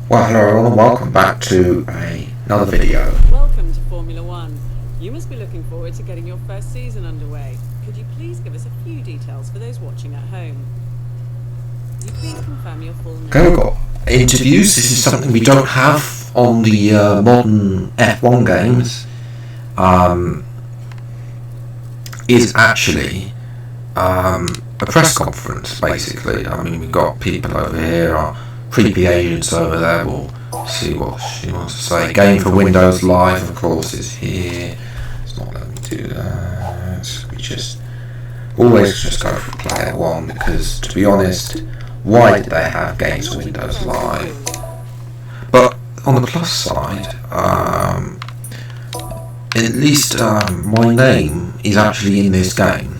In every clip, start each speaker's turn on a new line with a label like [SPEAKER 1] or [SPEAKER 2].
[SPEAKER 1] Well, hello everyone and welcome back to another video.
[SPEAKER 2] Welcome to Formula One. You must be looking forward to getting your first season underway. Could you please give us a few details for those watching at home? Could you please confirm your full name?
[SPEAKER 1] Okay, we've got interviews. This is something we don't have on the modern F1 games. Is actually a press conference, basically. I mean, we've got people over here, our creepy agents over there. We'll see what she wants to say. Game for Windows Live, of course, is here. It's not letting me do that. We just always just go for player one because, to be honest, why did they have games for Windows Live? But on the plus side, at least my name is actually in this game,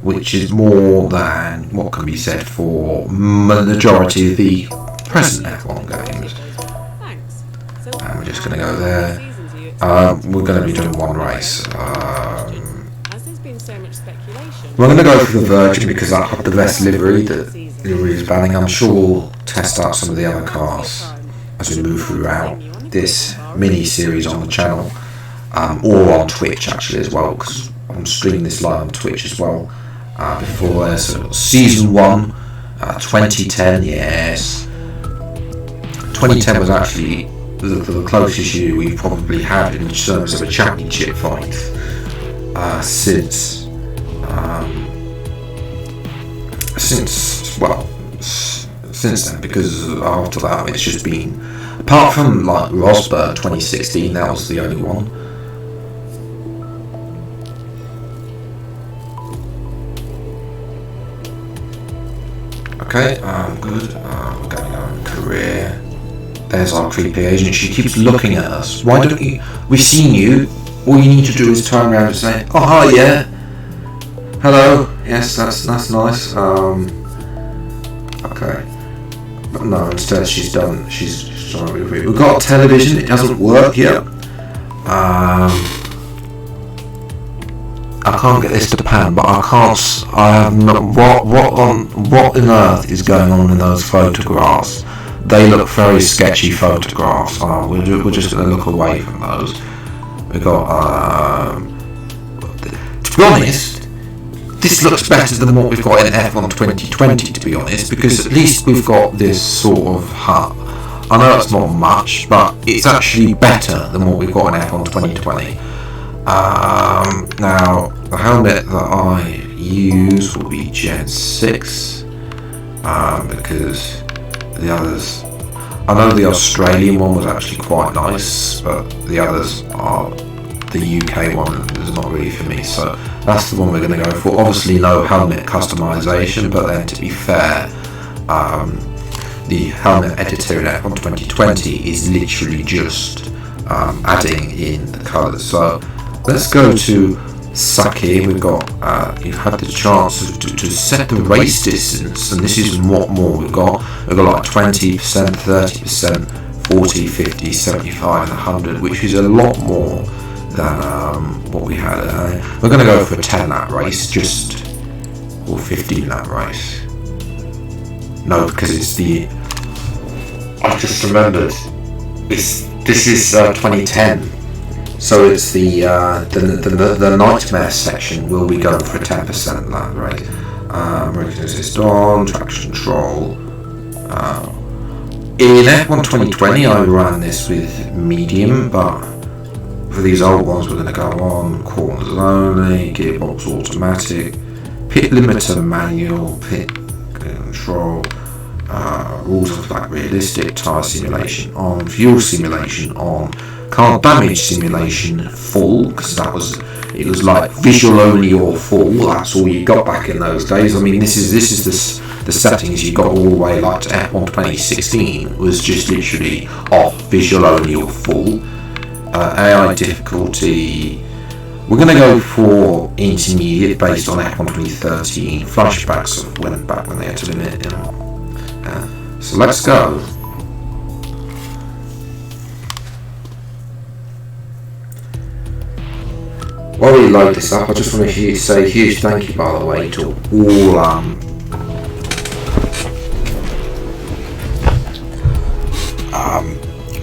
[SPEAKER 1] which is more than what can be said for the majority of the present F1 games. And we're just going to go there. We're going to be doing one race. We're going to go for the Virgin because I have the best livery that livery is banning. I'm sure we'll test out some of the other cars as we move throughout this mini series on the channel, or on Twitch actually as well, because I'm streaming this live on Twitch as well. Before there, so season 1, 2010, yes. 2010 was actually the closest year we've probably had in terms of a championship fight since then, because after that it's just been, apart from like Rosberg 2016, that was the only one. Okay, good. We're going to go in career. There's our creepy agent. She keeps looking at us. Why don't you? We've seen you. All you need to do is turn around and say, "Oh hi, yeah, hello, yes, that's nice." Okay, but no. Instead, she's done. She's sorry. We've got a television. It doesn't work yet. I can't get this to pan, but I can't. I have not. What on earth is going on in those photographs? They look very sketchy photographs. We're just going to look away from those. We got. To be honest, this looks better than what we've got in F1 2020. To be honest, because at least we've got this sort of hut. I know it's not much, but it's actually better than what we've got in F1 2020. Now, the helmet that I use will be Gen 6, because the others, I know the Australian one was actually quite nice, but the others are, the UK one is not really for me, so that's the one we're going to go for. Obviously no helmet customization, but then to be fair, the helmet editor in F1 2020 is literally just adding in the colours. So let's go to Saki. We've got, you've had the chance to set the race distance, and this is what more we've got. We've got like 20%, 30%, 40, 50, 75 and 100, which is a lot more than what we had. We're going to go for a 10 lap race, or 15 lap race. No, because it's the, I just remembered, this is 2010. So it's the nightmare section. Will we go for a 10% lap rate? Braking assist on, traction control. In F1 2020 I ran this with medium, but for these old ones we're going to go on corners only, gearbox automatic, pit limiter manual, pit control, rules of flat realistic, tyre simulation on, fuel simulation on, car damage simulation full, because it was like visual only or full. That's all you got back in those days. I mean, this is the settings you got all the way like to F1 2016 was just literally off, visual only or full. AI difficulty, we're going to go for intermediate based on F1 2013 flashbacks of when they had to limit it. So let's go. While we load this up, I just want to say a huge thank you, by the way, to all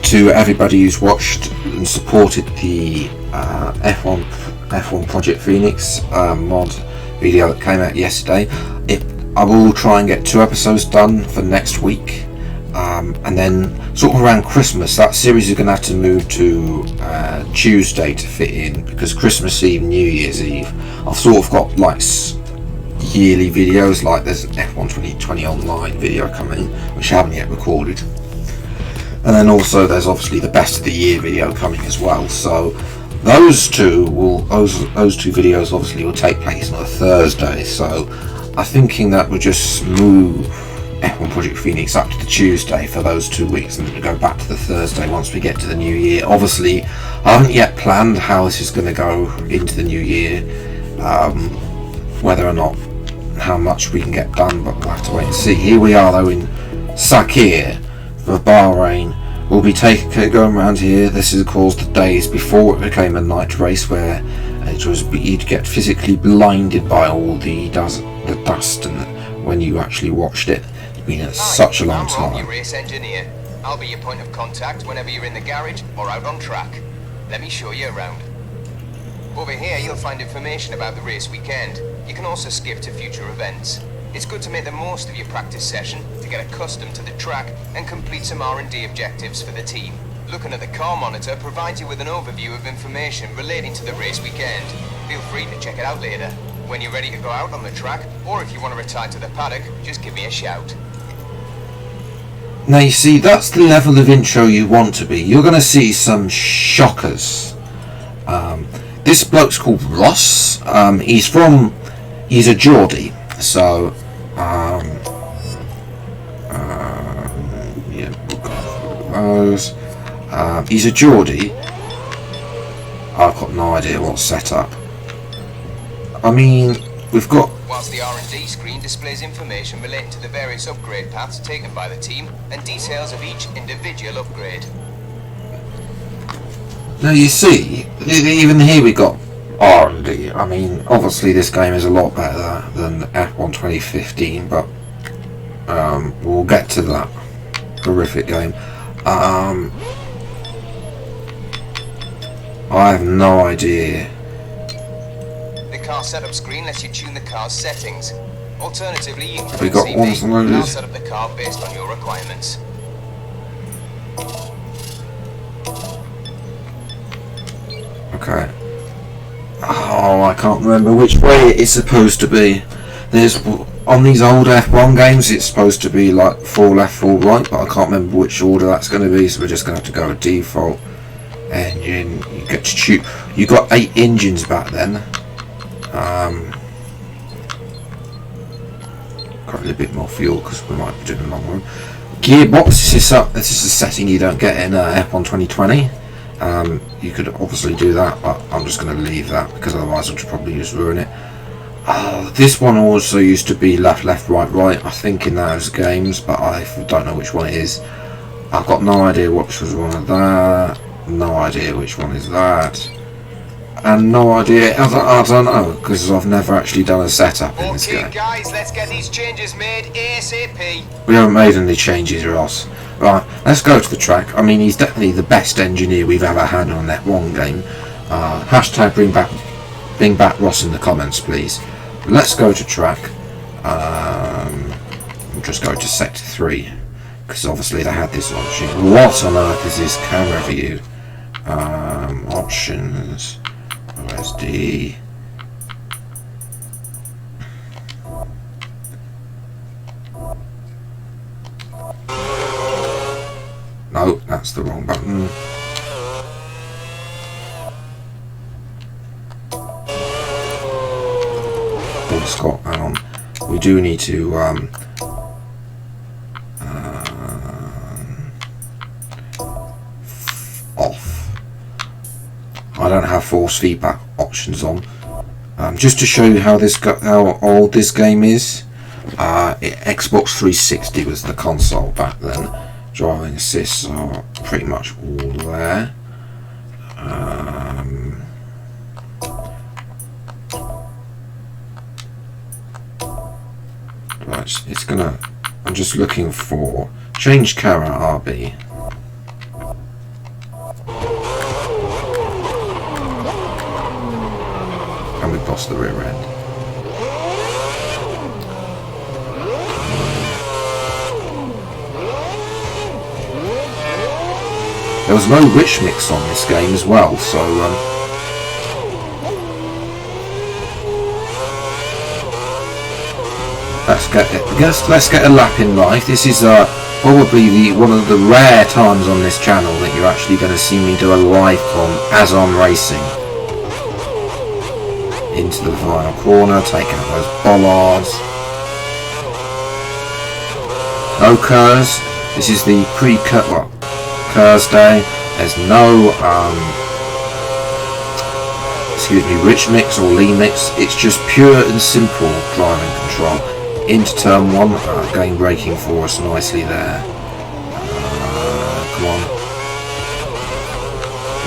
[SPEAKER 1] to everybody who's watched and supported the F1 Project Phoenix mod video that came out yesterday. I will try and get 2 episodes done for next week, and then sort of around Christmas that series is going to have to move to Tuesday to fit in, because Christmas Eve, New Year's Eve, I've sort of got like yearly videos, like there's an F1 2020 online video coming which I haven't yet recorded, and then also there's obviously the best of the year video coming as well. So those two videos obviously will take place on a Thursday, so I'm thinking that we'll just move F1 Project Phoenix up to the Tuesday for those 2 weeks, and then we'll go back to the Thursday once we get to the new year. Obviously I haven't yet planned how this is going to go into the new year, whether or not how much we can get done, but we'll have to wait and see. Here we are though in Sakir for Bahrain. We'll be going around here. This is of course the days before it became a night race, where you'd get physically blinded by all the dust and when you actually watched it. It's been such a long time.
[SPEAKER 3] I'm your race engineer. I'll be your point of contact whenever you're in the garage or out on track. Let me show you around. Over here you'll find information about the race weekend. You can also skip to future events. It's good to make the most of your practice session to get accustomed to the track and complete some R&D objectives for the team. Looking at the car monitor provides you with an overview of information relating to the race weekend. Feel free to check it out later. When you're ready to go out on the track, or if you want to retire to the paddock, just give me a shout.
[SPEAKER 1] Now you see, that's the level of intro you want to be. You're going to see some shockers. This bloke's called Ross. He's a Geordie, so he's a Geordie. I've got no idea what's set up. I mean, we've got...
[SPEAKER 3] Whilst the R&D screen displays information relating to the various upgrade paths taken by the team and details of each individual upgrade.
[SPEAKER 1] Now you see, even here we got R&D. I mean, obviously this game is a lot better than F1 2015, but we'll get to that horrific game. I have no idea.
[SPEAKER 3] The car setup screen lets you tune the car's settings. Alternatively, you can
[SPEAKER 1] We got ones loaded.
[SPEAKER 3] I'll set up the car based on your requirements.
[SPEAKER 1] Okay. Oh, I can't remember which way it is supposed to be. There's on these old F1 games, it's supposed to be like 4 left, 4 right, but I can't remember which order that's going to be. So we're just going to have to go with default engine. You get to choose. You got 8 engines back then. Got a little bit more fuel because we might be doing a long run. Gearbox. This is a setting you don't get in F1 2020. You could obviously do that, but I'm just going to leave that because otherwise I'll probably just ruin it. This one also used to be left, left, right, right, I think, in those games, but I don't know which one it is. I've got no idea which was one of that, no idea which one is that, and no idea, I don't know, because I've never actually done a setup in this game.
[SPEAKER 3] Okay guys, let's get these changes made ASAP.
[SPEAKER 1] We haven't made any changes, Ross. Right, let's go to the track. I mean, he's definitely the best engineer we've ever had on that one game. Hashtag bring back Ross in the comments, please. Let's go to track. We'll just go to sector 3 because obviously they had this option. What on earth is this camera view? Options, OSD. No, that's the wrong button. Scott, hang on. We do need to off. I don't have force feedback options on. Just to show you how old this game is. Xbox 360 was the console back then. Driving assists are pretty much all there. Right, it's gonna. I'm just looking for change camera RB. across the rear end. There was no rich mix on this game as well, so let's get a lap in life. This is probably one of the rare times on this channel that you're actually going to see me do a live com as I'm racing. Into the final corner, take out those bollards. No curves. This is the curves day. There's no rich mix or lean mix. It's just pure and simple driving control. Into turn 1, game braking for us nicely there. Come on.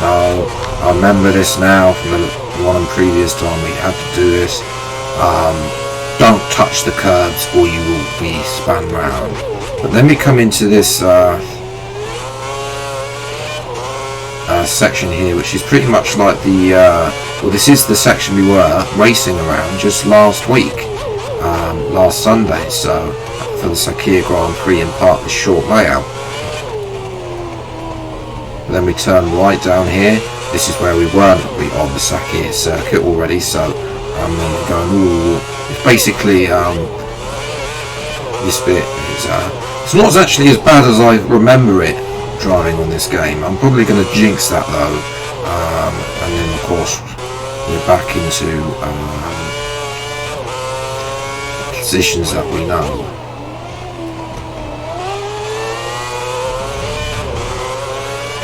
[SPEAKER 1] No, I remember this now from the one and previous time we had to do this. Don't touch the curbs or you will be spun round. But then we come into this section here, which is pretty much like the well, this is the section we were racing around just last week, last Sunday, so for the Sakir Grand Prix and part of the short layout. Then we turn right down here. This is where we weren't on the Sakir circuit already, so we're going, ooh, it's basically this bit is it's not actually as bad as I remember it driving on this game. I'm probably going to jinx that though, and then of course we're back into positions that we know.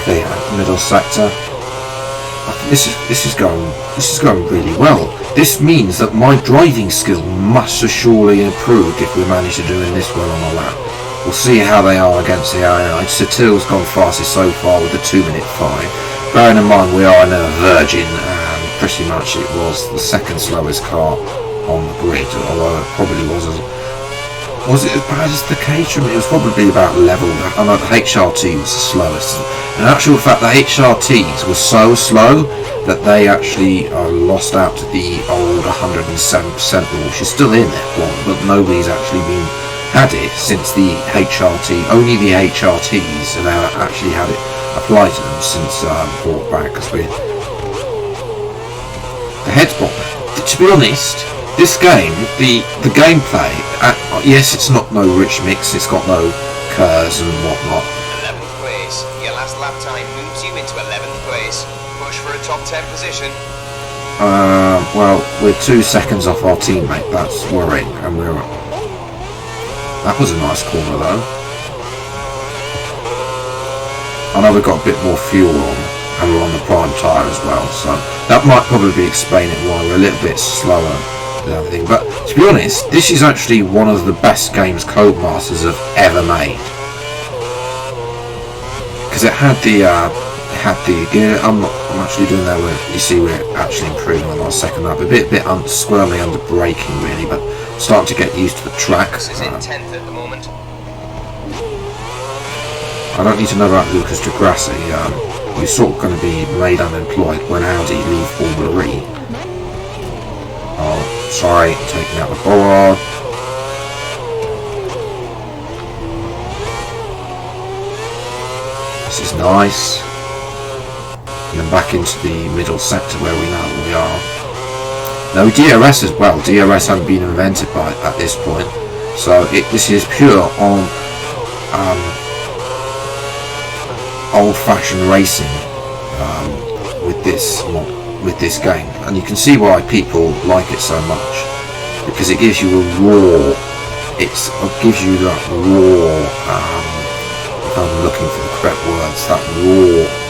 [SPEAKER 1] Okay, middle sector. I think this is going really well. This means that my driving skill must have surely improved if we manage to doing this well on a lap. We'll see how they are against the AI. Satil's gone fastest so far with the 2:05. Bearing in mind we are in a virgin, and pretty much it was the second slowest car on the grid, although it probably was it as bad as the Caterham? It was probably about level. I know the HRT was the slowest. In actual fact, the HRTs were so slow that they actually lost out to the old 107% rule, which is still in F1, but nobody's actually had it since the HRT. Only the HRTs have actually had it applied to them since brought back, because the heads-bomb. To be honest, this game, the gameplay, yes, it's not no rich mix, it's got no curves and whatnot.
[SPEAKER 3] 11th place. Your last lap time moves you into 11th place. Push for a top 10 position.
[SPEAKER 1] Well, we're 2 seconds off our teammate, that's worrying, and that was a nice corner though. I know we've got a bit more fuel on, and we're on the prime tyre as well, so that might probably explain it why we're a little bit slower than everything. But to be honest, this is actually one of the best games Codemasters have ever made, because it had the gear. I'm actually doing that where you see we're actually improving on our second lap, a bit squirmily under braking really, but starting to get used to the track.
[SPEAKER 3] This is in 10th at the moment.
[SPEAKER 1] I don't need to know about Lucas de Grassi. He's sort of going to be made unemployed when Audi leave Formula E. Oh, sorry, taking out the bollard. This is nice. And then back into the middle sector where we know we are. No DRS as well. DRS hadn't been invented at this point, so this is pure on old-fashioned racing with this game, and you can see why people like it so much, because it gives you a raw. It gives you that raw. If I'm looking for the correct words, that raw.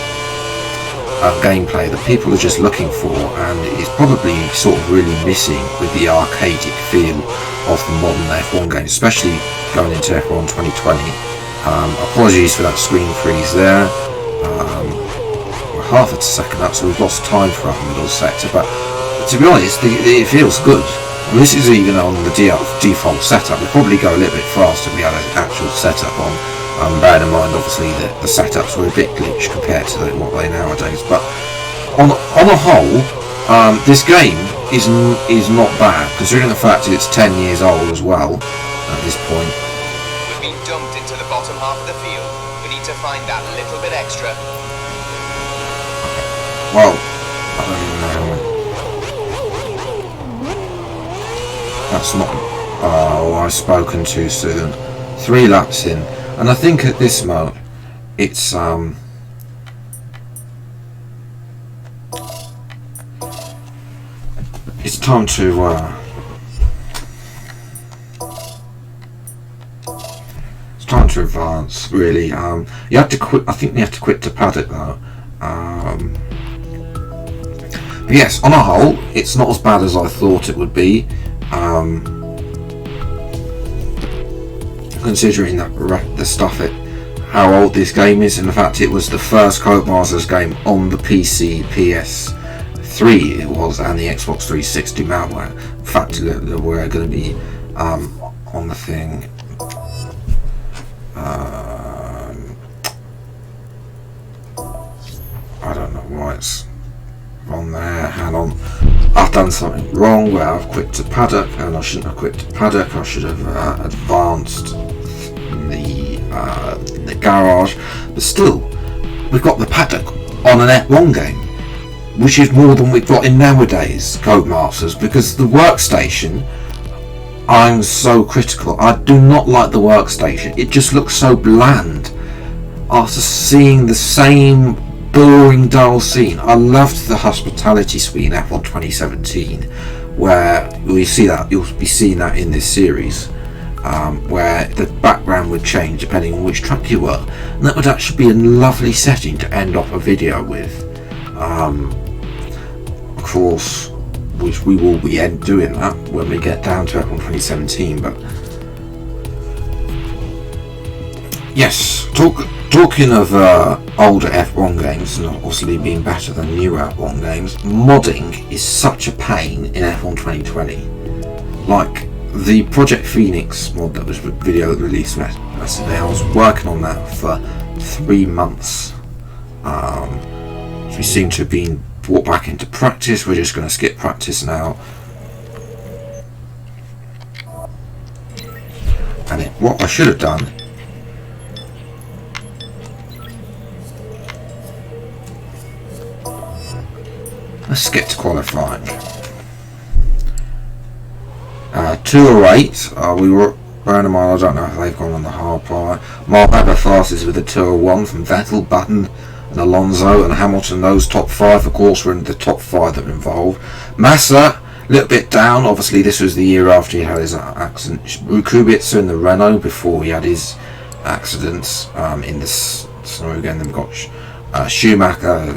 [SPEAKER 1] Gameplay that people are just looking for, and is probably sort of really missing with the arcadic feel of the modern F1 games, especially going into F1 2020. Apologies for that screen freeze there. We're half a second up, so we've lost time for our middle sector, but to be honest, it feels good. And this is even on the default setup. We'll probably go a little bit faster if we had an actual setup on. Bearing in mind, obviously, that the setups were a bit glitched compared to what they nowadays. But on a whole, this game is not bad, considering the fact it's 10 years old as well at this point.
[SPEAKER 3] We've been dumped into the bottom half of the field. We need to find that little bit extra.
[SPEAKER 1] Well, I don't even know. That's not... Oh, I've spoken too soon. 3 laps in. And I think at this moment, it's time to it's time to advance, really. You have to quit. I think you have to quit to paddock though. But yes, on a whole, it's not as bad as I thought it would be. Considering the stuff how old this game is, and the fact it was the first Codemasters game on the PC, PS3 it was, and the Xbox 360 malware. In fact, we're going to be on the thing. I don't know why it's on there. Hang on. I've done something wrong where I've quit to paddock, and I shouldn't have quit to paddock. I should have advanced in the garage. But still, we've got the paddock on an F1 game, which is more than we've got in nowadays Codemasters, because the workstation, I'm so critical. I do not like the workstation. It just looks so bland. After seeing the same boring, dull scene. I loved the hospitality suite in F1 2017, where we see that, you'll be seeing that in this series, where the background would change depending on which track you were, and that would actually be a lovely setting to end off a video with. Of course, which we will be doing that when we get down to F1 2017, but yes, talking of older F1 games, and obviously being better than new F1 games, modding is such a pain in F1 2020. Like the Project Phoenix mod that was released yesterday, I was working on that for 3 months. We seem to have been brought back into practice. We're just going to skip practice now. And what I should have done, let's get to qualifying. 208. We were round a mile. I don't know if they've gone on the hard part. Mark Webber fastest with a 201 from Vettel, Button, and Alonso, and Hamilton. Those top 5, of course, were in the top 5 that were involved. Massa, a little bit down. Obviously, this was the year after he had his accident. Kubica in the Renault before he had his accidents in the snow again. Then we've got Schumacher.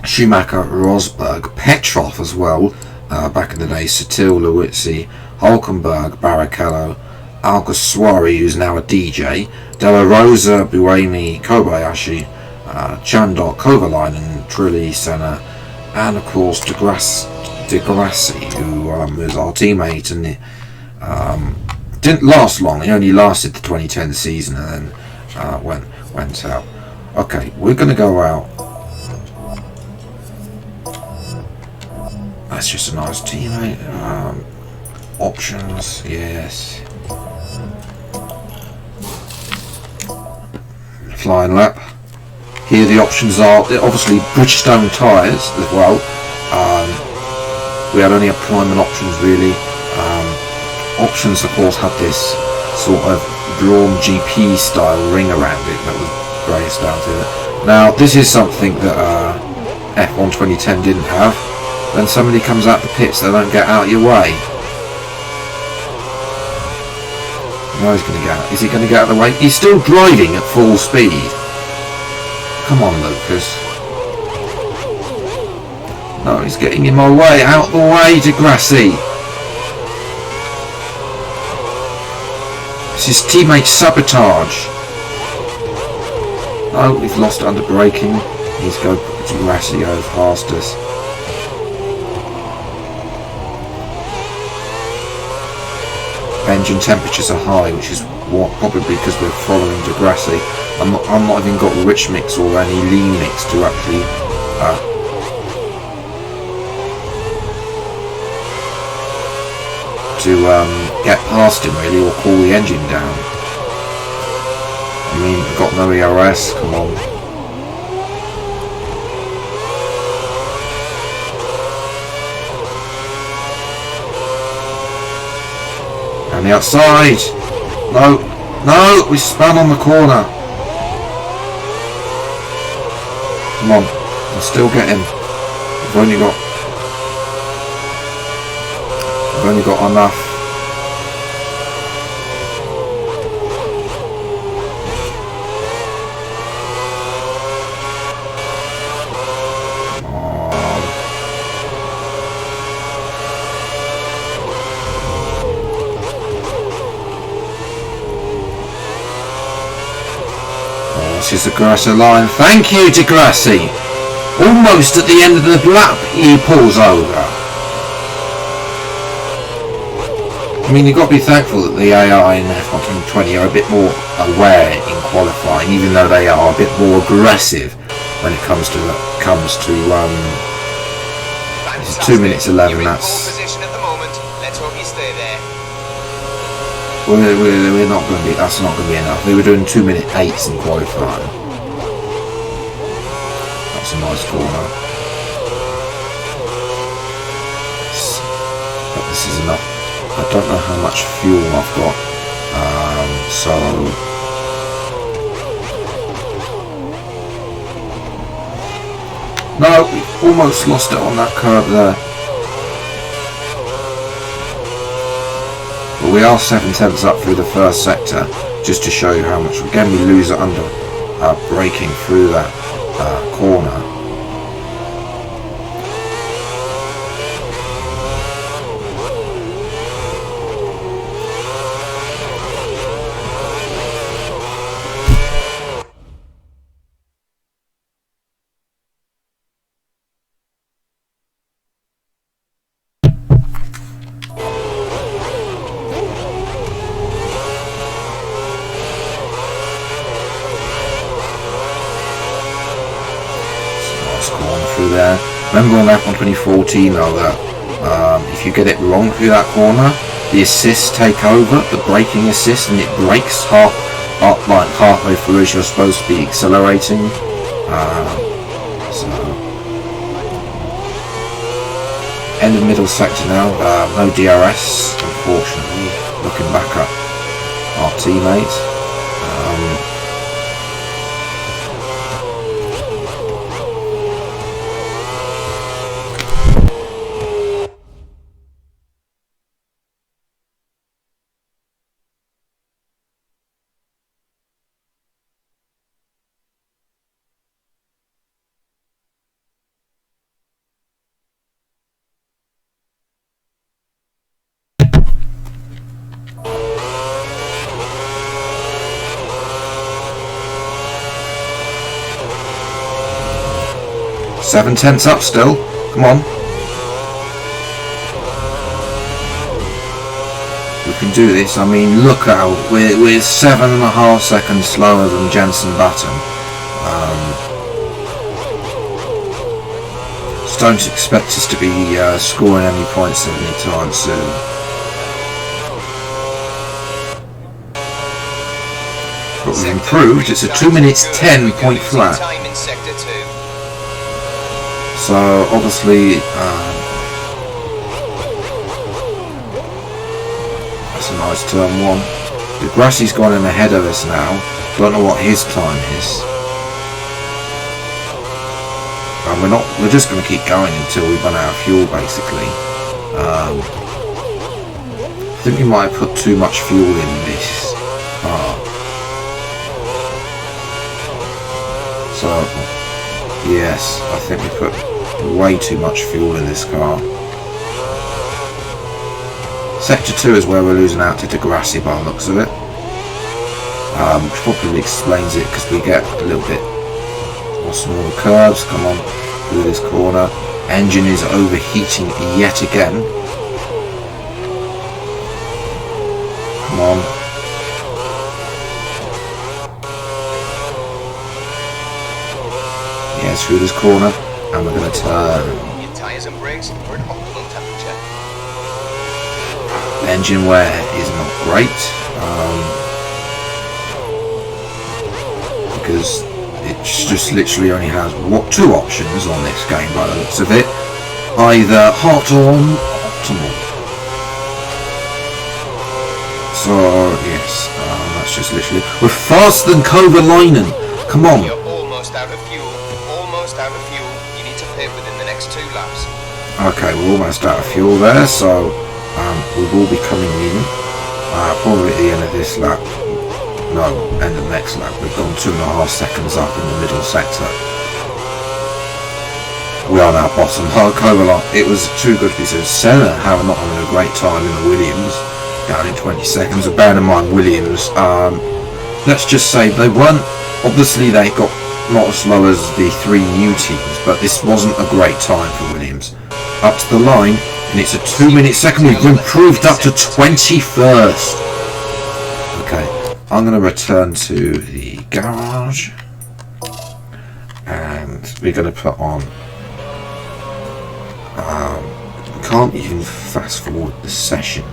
[SPEAKER 1] Schumacher, Rosberg, Petrov as well, back in the day, Sutil, Lewitzi, Hulkenberg, Barrichello, Alguersuari, who's now a DJ, Della Rosa, Buemi, Kobayashi, Chandok, Kovalainen, Trulli, Senna, and of course De Grassi, who was our teammate, and didn't last long. He only lasted the 2010 season and then went out. Okay, we're going to go out. That's just a nice teammate. Options, yes. Flying lap. Here the options are obviously Bridgestone tyres as well. We had only a prime and options really. Options of course had this sort of drawn GP style ring around it that was graced out in it. Now this is something that F1 2010 didn't have. When somebody comes out the pits, they don't get out of your way. No, he's going to get out. Is he going to get out of the way? He's still driving at full speed. Come on, Lucas. No, he's getting in my way. Out the way, De Grassi. It's his teammate sabotage. Oh, we've lost under braking. He's going to Grassi over fastest. Engine temperatures are high, which is probably because we're following De Grassi. I'm not even got rich mix or any lean mix to actually to get past him really, or cool the engine down. I mean, we've got no ERS, come on. And the outside! No! No! We spun on the corner! Come on, we'll still get him. We've only got enough. This is the Grassi line. Thank you, Degrassi. Almost at the end of the lap, he pulls over. I mean, you've got to be thankful that the AI in F1 are a bit more aware in qualifying, even though they are a bit more aggressive when it comes to it's 2 minutes 11. That's we're not going to be. That's not going to be enough. They were doing 2 minute 8s in qualifying. That's a nice corner. But this is enough. I don't know how much fuel I've got, so no, we almost lost it on that curve there, but we are 7/10 up through the first sector, just to show you how much. Again, we lose it under braking through that corner. There. Remember on F1 2014 though that if you get it wrong through that corner, the assists take over, the braking assist, and it brakes like halfway through as you're supposed to be accelerating. So end of middle sector now. No DRS, unfortunately. Looking back at our teammates. 7/10 up still. Come on. We can do this. I mean, look at how we're 7.5 seconds slower than Jensen Button. Just don't expect us to be scoring any points anytime soon. But we've improved. It's a 2 minutes 10 point flat. So obviously that's a nice turn one. Degrassi's gone in ahead of us now. Don't know what his time is. And we're just going to keep going until we run out of fuel basically. I think we might have put too much fuel in this car. So yes, I think we put way too much fuel in this car. Sector 2 is where we're losing out to Degrassi by the looks of it. Which probably explains it because we get a little bit more smaller curves. Come on, through this corner. Engine is overheating yet again. Come on. Yes, through this corner. And we're going to turn.
[SPEAKER 3] Your tyres and brakes are at optimum temperature.
[SPEAKER 1] engine wear is not great, because it just literally only has two options on this game by the looks of it. Either hot or optimal. So yes, that's just literally, we're faster than Kovalainen. Come on.
[SPEAKER 3] You're almost out of fuel. Almost out of fuel. You need to pit within the next 2 laps.
[SPEAKER 1] Okay, we're almost out of fuel there, so we will be coming in probably at the end of this lap. No, end of the next lap. We've gone 2.5 seconds up in the middle sector. We are now bottom. It was too good because Senna have not having a great time in the Williams, down in 20 seconds. And bear in mind, Williams, let's just say they weren't, obviously they got not as slow as the 3 new teams, but this wasn't a great time for Williams. Up to the line, and it's a 2-minute second. We've improved up to 21st. Okay, I'm going to return to the garage, and we're going to put on. We can't even fast forward the session,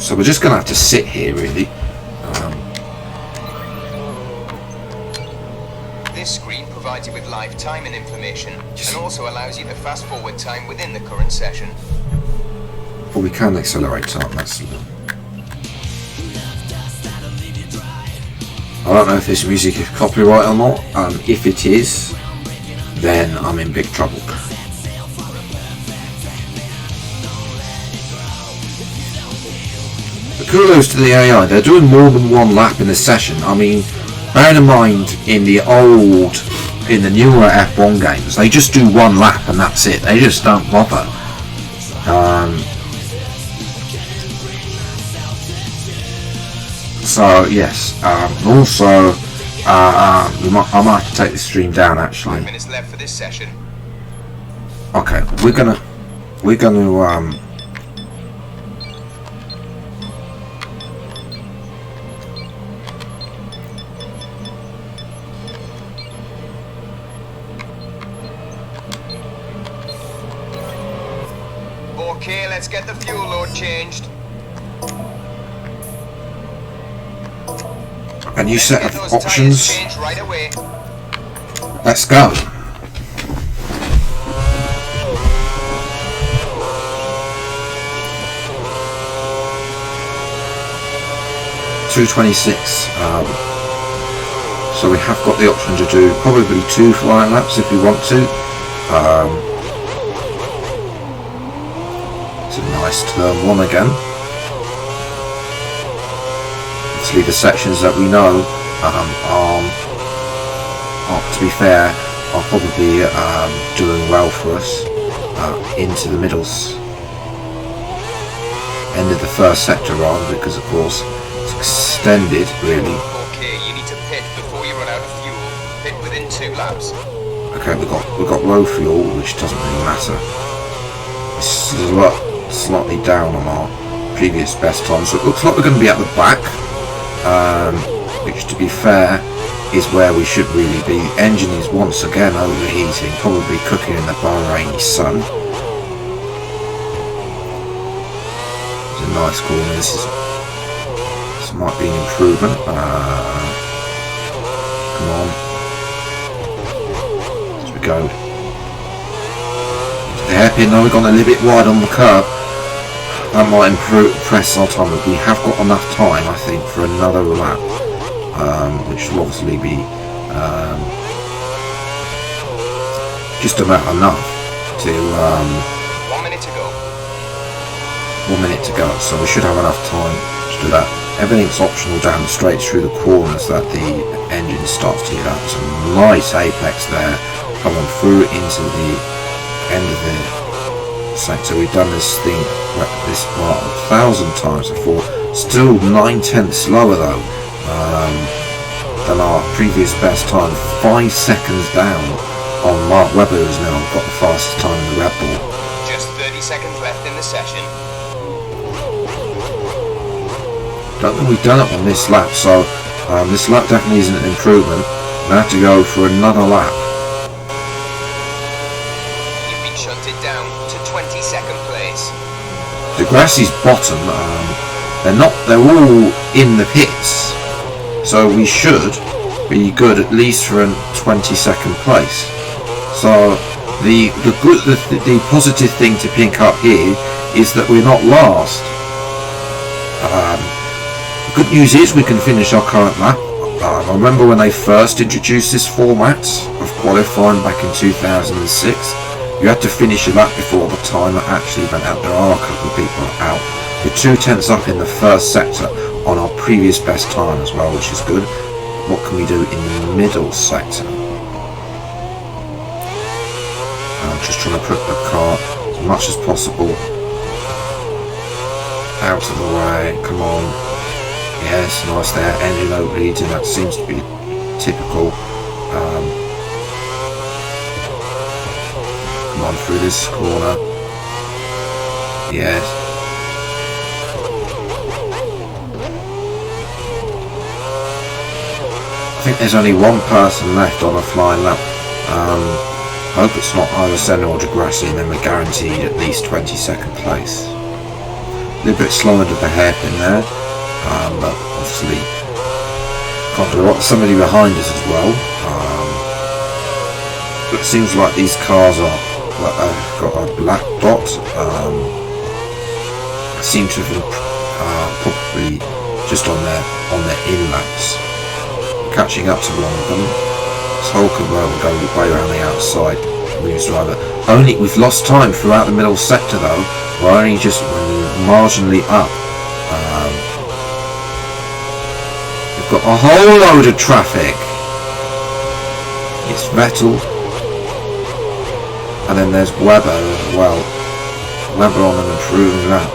[SPEAKER 1] so we're just going to have to sit here really.
[SPEAKER 3] This screen provides you with live timing information and also allows you to fast forward time within the current session.
[SPEAKER 1] But we can accelerate time, that's I don't know if this music is copyright or not. If it is, then I'm in big trouble. But kudos to the AI, they're doing more than 1 lap in a session. I mean, bearing in mind, in the newer F1 games, they just do 1 lap and that's it. They just don't bother. So yes, also I might have to take the stream down actually.
[SPEAKER 3] 5 minutes left for this session.
[SPEAKER 1] Okay, we're gonna
[SPEAKER 3] Okay, let's get the fuel load changed.
[SPEAKER 1] a new set of options.
[SPEAKER 3] Changed right away.
[SPEAKER 1] Let's go. .226. So we have got the option to do probably 2 flying laps if we want to. It's a nice turn 1 again. Obviously the sections that we know are, to be fair, are probably doing well for us into the middles. End of the first sector rather, because of course it's extended really.
[SPEAKER 3] Okay, you need to pit before you run out of fuel. Pit within 2 laps.
[SPEAKER 1] Okay, we got low fuel, which doesn't really matter. It's a lot slightly down on our previous best time, so it looks like we're going to be at the back, which to be fair is where we should really be. The engine is once again overheating, probably cooking in the Bahraini sun. It's a nice corner. This might be an improvement. Come on. As we go into the hairpin, now we've gone a little bit wide on the curb. That might impress our time, but we have got enough time, I think, for another lap, which will obviously be just about enough to
[SPEAKER 3] 1 minute to go.
[SPEAKER 1] 1 minute to go, so we should have enough time to do that. Everything's optional down the straight through the corners that the engine starts to heat up. So nice apex there, coming through into the end of the sector. We've done this thing, this part 1,000 times before. Still 9/10 slower though than our previous best time. 5 seconds down on Mark Webber, who's now got the fastest time in the Red Bull.
[SPEAKER 3] Just 30 seconds left in the session.
[SPEAKER 1] Don't think we've done it on this lap, so this lap definitely isn't an improvement. We have to go for another lap.
[SPEAKER 3] You've been shunted down to 22nd place.
[SPEAKER 1] Degrassi's bottom. They're all in the pits, so we should be good at least for a 22nd place. So the positive thing to pick up here is that we're not last. The good news is we can finish our current lap. I remember when they first introduced this format of qualifying back in 2006, you had to finish a lap before the timer actually went out. There are a couple of people out. We're 2/10 up in the first sector on our previous best time as well, which is good. What can we do in the middle sector? I'm just trying to put the car as much as possible out of the way. Come on. Yes, nice there. Engine overheating, that seems to be typical. Come on through this corner. Yes. I think there's only one person left on a flying lap. Hope it's not either Senna or Degrassi, and then we're guaranteed at least 22nd place. A little bit slow under the hairpin there, but obviously can't do a lot. Somebody behind us as well. It seems like these cars are got a black dot. Seem to have been probably just on their in laps. Catching up to one of them. This whole convoy will go way around the outside. We've lost time throughout the middle sector though. We're only just marginally up. We've got a whole load of traffic. It's Vettel, and then there's Webber as well. Webber on an improved lap.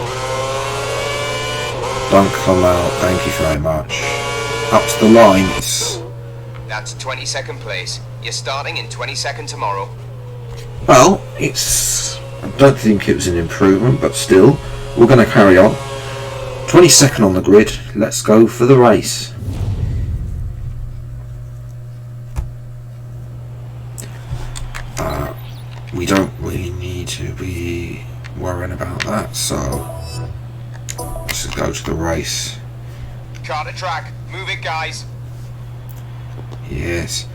[SPEAKER 1] Don't come out. Thank you very much. Up to the line.
[SPEAKER 3] That's 22nd place. You're starting in 22nd tomorrow.
[SPEAKER 1] Well, I don't think it was an improvement, but still, we're going to carry on. 22nd on the grid. Let's go for the race. We don't really need to be worrying about that, so let's just go to the race.
[SPEAKER 3] Car to track. Move it, guys.
[SPEAKER 1] Yes.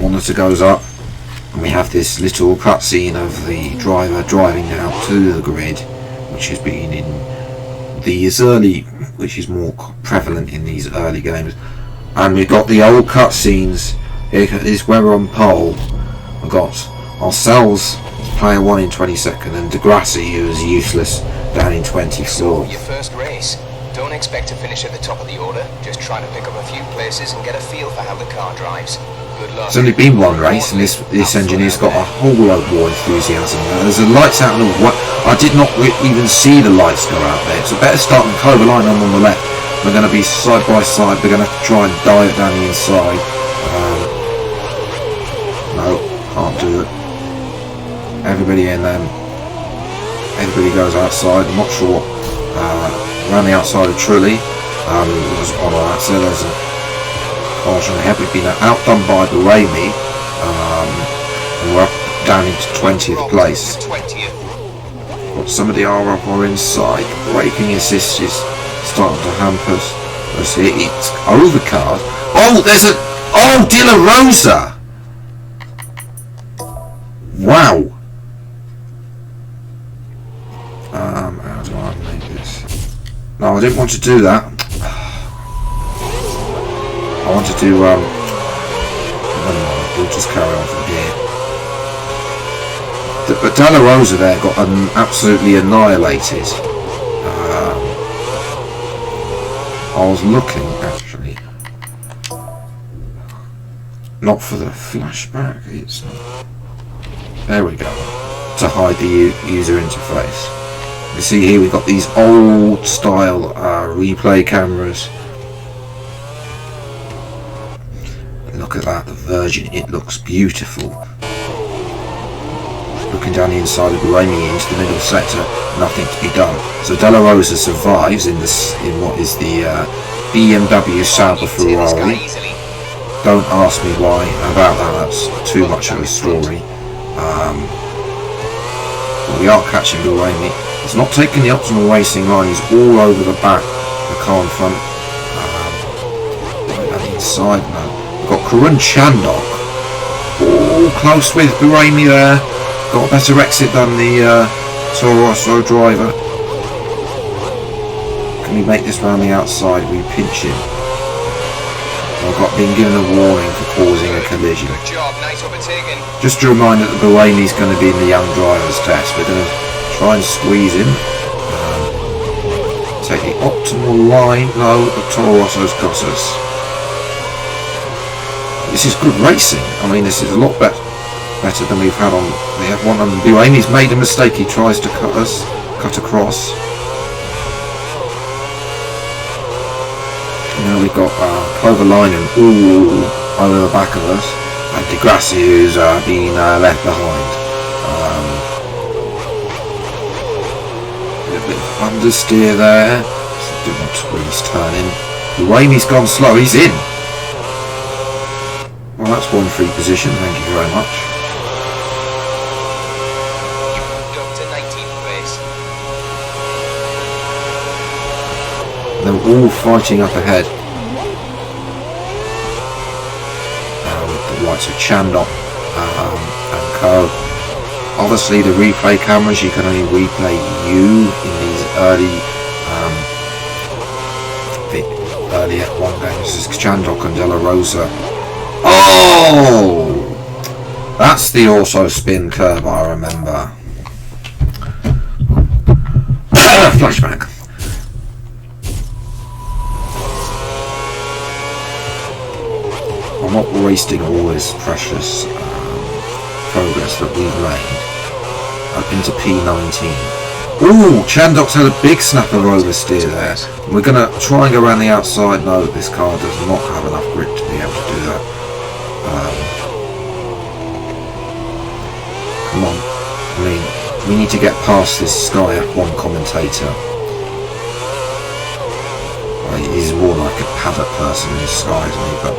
[SPEAKER 1] Monitor goes up, and we have this little cutscene of the driver driving out to the grid, which has been in these early, which is more prevalent in these early games. And we've got the old cutscenes. Here is where we're on pole. We've got ourselves, player 1 in 22nd, and Degrassi, who is useless, down in 24th.
[SPEAKER 3] Your first race. Don't expect to finish at the top of the order. Just try to pick up a few places and get a feel for how the car drives. Good luck.
[SPEAKER 1] It's only been one race, and this engineer's got a whole load more enthusiasm. There's the lights out on the what? I did not even see the lights go out there. So better start in Clover Line on the left. We're going to be side by side. We're going to try and dive down the inside. No, can't do it. Everybody in them. Everybody goes outside. I'm not sure. Around the outside of Trulli, was on our outside. There's a caution ahead. We've been outdone by Buemi, and we're up down into 20th place. But some of the RF are inside. Braking assist is starting to hamper us. Let's see, it's overcard. Oh, there's a De La Rosa. Wow. How do I make this? No, I didn't want to do that. I want to do, never mind, we'll just carry on from here. But De La Rosa there got absolutely annihilated. I was looking, actually. Not for the flashback, it's not. There we go. To hide the user interface. You see here we've got these old style replay cameras. Look at that, the Virgin, it looks beautiful. Looking down the inside of Buemi into the middle sector, nothing to be done. So De La Rosa survives in what is the BMW Sauber Ferrari. Don't ask me why about that, that's too much of a story. But we are catching Buemi. He's not taking the optimal racing line. He's all over the back, the car in front. Right on the inside now. We've got Karun Chandok. Oh, close with Buemi there. Got a better exit than the Toro Rosso driver. Can we make this round the outside? We pinch him. I've been given a warning for causing a collision.
[SPEAKER 3] Good job, nice overtaking.
[SPEAKER 1] Just a reminder that Buemi's going to be in the young drivers test. We're going to try and squeeze him. Take the optimal line. No, the Toro Rosso's got us. This is good racing. I mean, this is a lot better than we've had on the F1. And Buemi's made a mistake. He tries to cut across. Now we've got Kovalainen over the back of us, and De Grassi who's been left behind. A little bit of understeer there. Didn't want to squeeze turning. Buemi's gone slow. He's in. Well, that's one free position. Thank you very much.
[SPEAKER 3] You moved up to 19th place.
[SPEAKER 1] They're all fighting up ahead. With the likes of Chandok and Co. Obviously, the replay cameras, you can only replay you in these early F1 games. This is Chandok and De La Rosa. Oh! That's the auto spin curve, I remember. Flashback. I'm not wasting all this precious progress that we've made up into P19. Ooh, Chandok's had a big snap of oversteer there. We're going to try and go around the outside. No, this car does not have enough grip to be able to do that. Come on. I mean, we need to get past this Sky F1 commentator. He's more like a paddock person in Sky, isn't he? But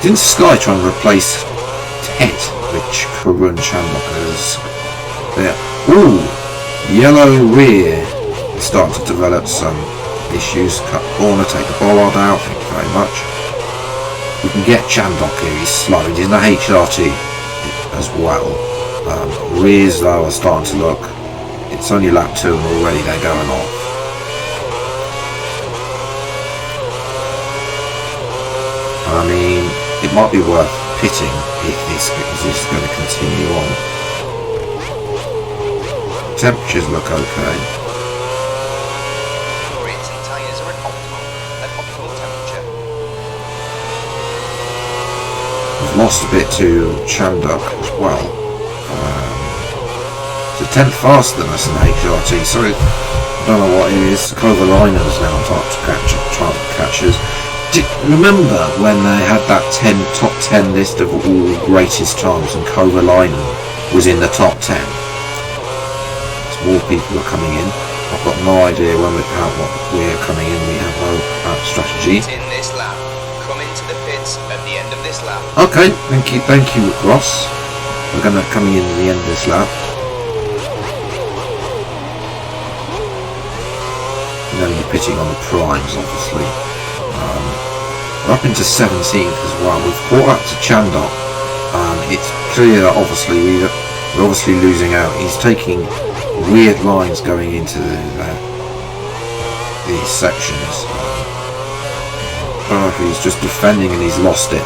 [SPEAKER 1] didn't Sky try and replace Ted, which Karun Chandok is there? Ooh, yellow rear is starting to develop some issues. Cut corner, take the bollard out. Thank you very much. We can get Chandok here. He's slow. He's in the HRT as well. Rears though are starting to look. It's only lap 2 and already they're going off. I mean, it might be worth pitting if this is going to continue on. Temperatures look okay.
[SPEAKER 3] Brakes and tyres are at optimal temperature.
[SPEAKER 1] We've lost a bit to Chandok as well. It's a tenth faster than us in HRT, so I don't know what it is. Kovalainen's now trying to catch us. Remember when they had that top 10 list of all greatest times and Kovalainen was in the top 10? As more people are coming in. I've got no idea when we're coming in. We have no strategy.
[SPEAKER 3] In this lap. Come into the pits at the end of this lap.
[SPEAKER 1] Okay, thank you, Ross. We're going to come in at the end of this lap. And then we're pitting on the primes, obviously. We're up into 17th as well. We've caught up to Chandok. It's clear that obviously we're obviously losing out. He's taking weird lines going into these sections. I don't know if he's just defending and he's lost it.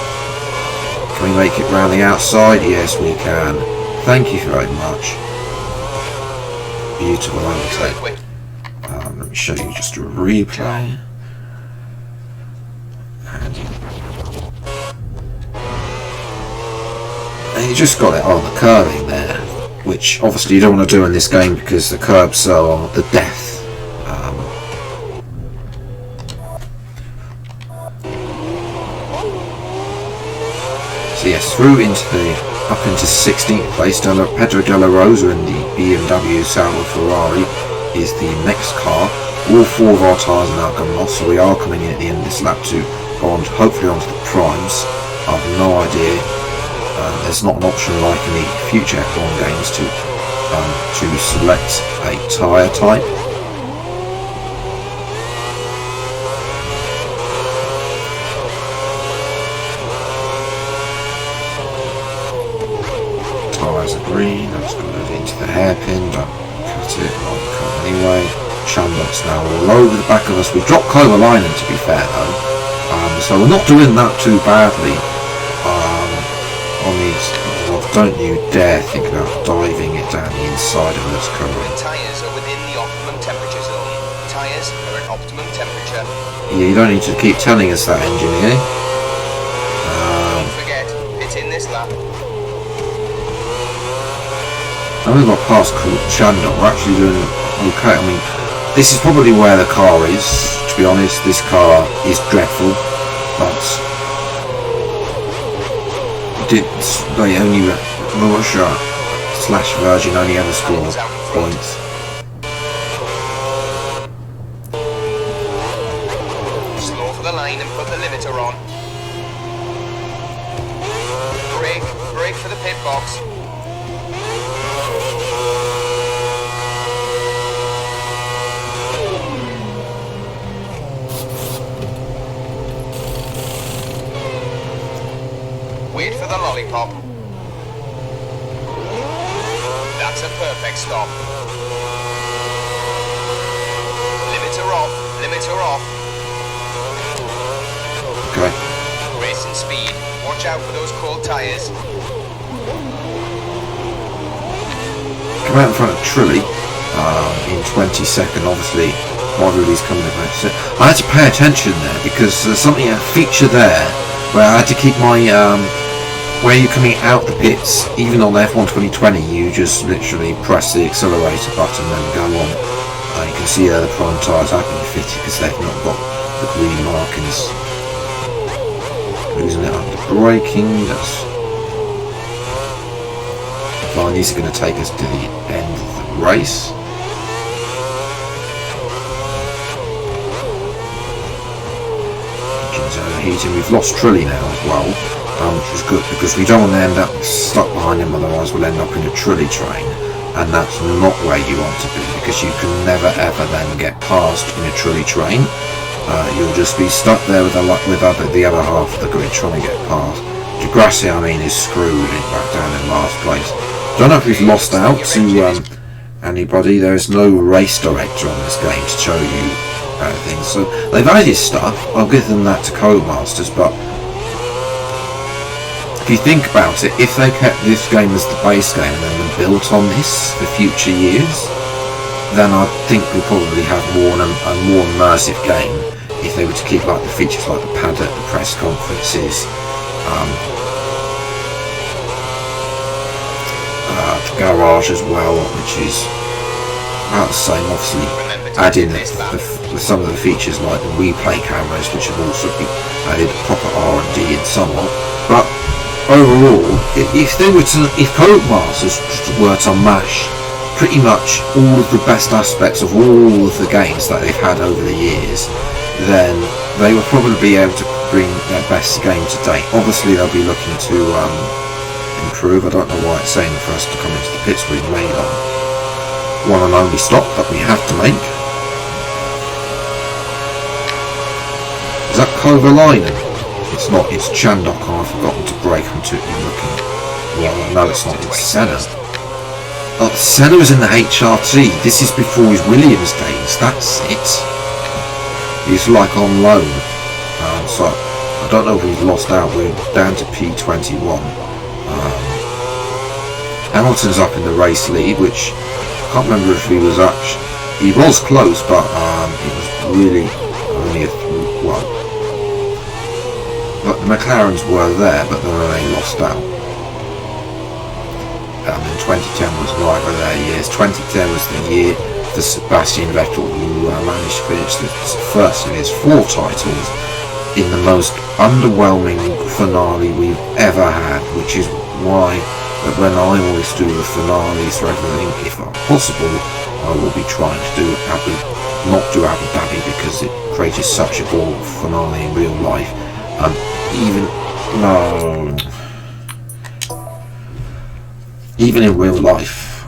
[SPEAKER 1] Can we make it round the outside? Yes, we can. Thank you very much. Beautiful overtake. Let me show you just a replay. And you just got it on the curving there, which obviously you don't want to do in this game because the curbs are the death. So yes, through up into 16th place. Pedro De La Rosa in the BMW Sauber Ferrari is the next car. All 4 of our tyres are now coming off, so we are coming in at the end of this lap to go on, hopefully onto the primes. I have no idea. There's not an option like in the future F1 games to to select a tyre type. Tyres are green, that's going into the hairpin, don't cut it, won't cut anyway. Chandok's now all over the back of us. We've dropped Kovalainen, to be fair though, so we're not doing that too badly on these. Well, don't you dare think about diving it down the inside of this current.
[SPEAKER 3] Tyres are within the optimum temperature zone. Tyres are at optimum temperature.
[SPEAKER 1] Yeah, you don't need to keep telling us that, engineer.
[SPEAKER 3] Don't forget, it's in this lap.
[SPEAKER 1] Now we've got past Chandok, we're actually doing okay. I mean, this is probably where the car is, to be honest. This car is dreadful, but they only, Russia / Virgin only ever score points.
[SPEAKER 3] Slow for the line and put the limiter on. Brake for the pit box. Wait for the lollipop. That's a perfect stop. Limiter off. Limiter off.
[SPEAKER 1] Okay.
[SPEAKER 3] Racing speed. Watch out for those cold tyres.
[SPEAKER 1] Come out in front of Trilly in 22nd, obviously. Rodriguez coming in. I had to pay attention there because there's something, a feature there where I had to keep my where you're coming out the pits, even on F1 2020, you just literally press the accelerator button and go on. You can see the prime tyres have been fitted because they've not got the green markings. Losing it up to braking. That's fine. These are going to take us to the end of the race. Engines overheating. We've lost Trilly now as well. Which is good because we don't want to end up stuck behind him, otherwise we'll end up in a Trilly train, and that's not where you want to be because you can never ever then get past in a Trilly train. You'll just be stuck there with the other half of the grid trying to get past. Degrassi, I mean, is screwed back down in last place. Don't know if we've lost out to anybody. There is no race director on this game to show you things, so they've added stuff. I'll give them that to Codemasters, but if you think about it, if they kept this game as the base game and then built on this for future years, then I think we'll probably have a more immersive game if they were to keep like the features like the paddock, the press conferences, the garage as well, which is about the same. Obviously, add in some of the features like the replay cameras, which have also been added proper R&D in somewhat, but overall, if Codemasters were to mash pretty much all of the best aspects of all of the games that they've had over the years, then they will probably be able to bring their best game to date. Obviously, they'll be looking to improve. I don't know why it's saying for us to come into the pits. We've made one and only stop that we have to make. Is that Kovalainen? It's not, it's Chandok, and I've forgotten to brake onto it. Looking. Well, no, it's not, it's Senna. Oh, Senna was in the HRT. This is before his Williams days, that's it. He's like on loan. So, I don't know if we've lost out. We're down to P21. Hamilton's up in the race lead, which I can't remember if he was actually. He was close, but it was really only but the McLarens were there, but then they lost out. And 2010 was right with their years. 2010 was the year for Sebastian Vettel, who managed to finish the first of his 4 titles in the most underwhelming finale we've ever had, which is why when I always do the finales for everything, if possible, I will be trying to not do Abu Dhabi because it created such a ball finale in real life. Even in real life,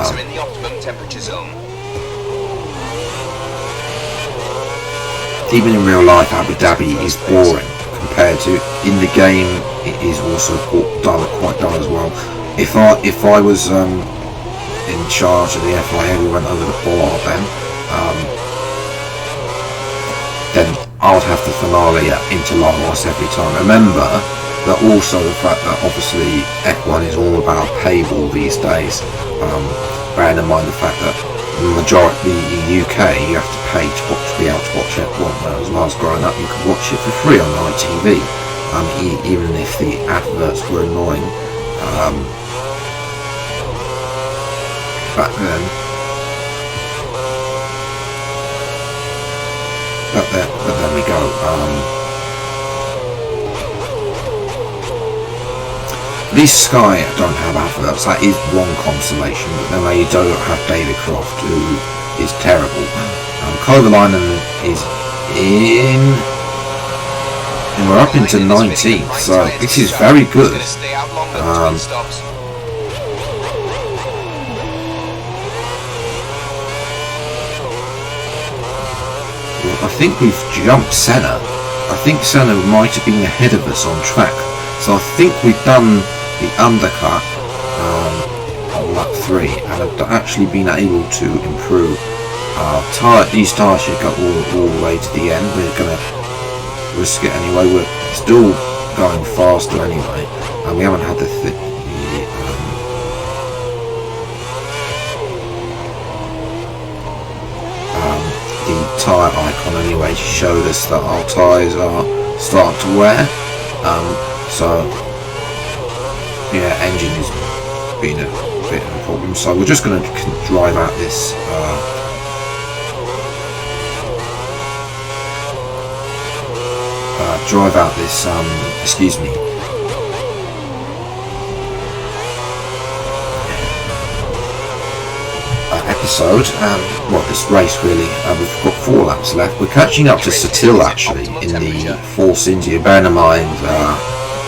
[SPEAKER 3] Engines are in the optimum temperature zone.
[SPEAKER 1] Even in real life, Abu Dhabi is boring compared to in the game. It is also quite dull as well. If I was in charge of the FIA, we went over the bollard then I would have the finale into Lagos every time. Remember that also the fact that obviously F1 is all about paywall these days. Bearing in mind the fact that the majority in the UK you have to pay to be able to watch F1, whereas when I was growing up you could watch it for free on ITV, even if the adverts were annoying. Back then. But there we go. At least Sky don't have adverts. That is one consolation, but then they don't have David Croft, who is terrible. Kovalainen is in, and we're up into 19th, so this is very good. I think we've jumped Senna. I think Senna might have been ahead of us on track. So I think we've done the undercut on lap 3 and have actually been able to improve these tyres should go all the way to the end. We're going to risk it anyway. We're still going faster anyway, and we haven't had the tyre icon anyway showed us that our tyres are starting to wear. So yeah, engine is being a bit of a problem. So we're just going to drive out this excuse me. Episode this race really. We've got 4 laps left. We're catching up to Satil actually in the Force India. Bear in mind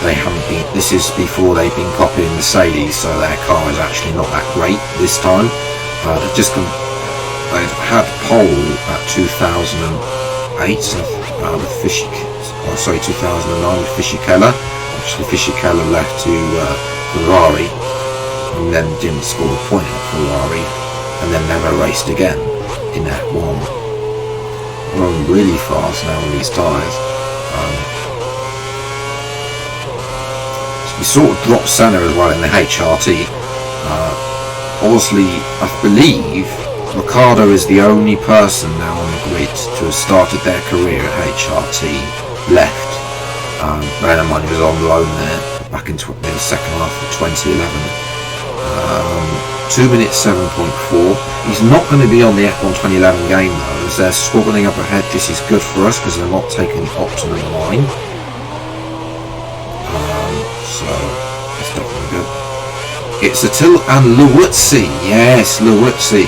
[SPEAKER 1] they haven't been. This is before they've been copying Mercedes, so their car is actually not that great this time. They've had pole at 2008 with Fishy. 2009 with Fishy Keller. Actually, Fishy Keller left to Ferrari and then didn't score a point at Ferrari, and then never raced again in F1. Running really fast now on these tyres. So we sort of dropped Senna as well in the HRT. Obviously, I believe Ricciardo is the only person now on the grid to have started their career at HRT left. Bearing in mind he was on loan there back in the second half of 2011. 2 minutes 7.4. He's not going to be on the F1 2011 game though, as they're squabbling up ahead. This is good for us because they're not taking the optimum line. So that's definitely good. It's Satil and Luuzzi. Yes, Luuzzi.